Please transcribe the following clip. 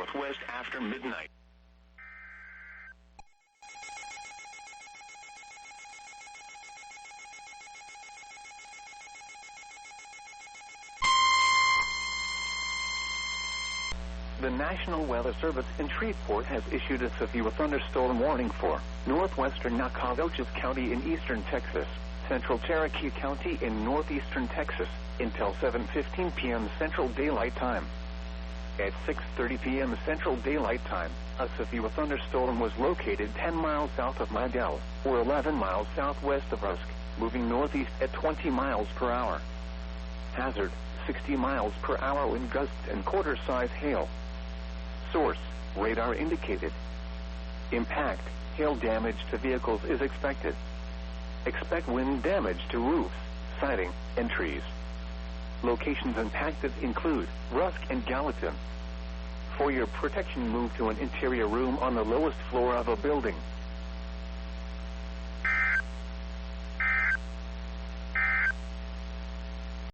northwest after midnight. The National Weather Service in Shreveport has issued a severe thunderstorm warning for northwestern Nacogdoches County in eastern Texas, central Cherokee County in northeastern Texas, until 7:15 p.m. Central Daylight Time. At 6:30 p.m. Central Daylight Time, a severe thunderstorm was located 10 miles south of Maydelle, or 11 miles southwest of Rusk, moving northeast at 20 miles per hour. Hazard, 60 miles per hour wind gusts and quarter-size hail. Source, radar indicated. Impact, hail damage to vehicles is expected. Expect wind damage to roofs, siding, and trees. Locations impacted include Rusk and Gallatin. For your protection, move to an interior room on the lowest floor of a building.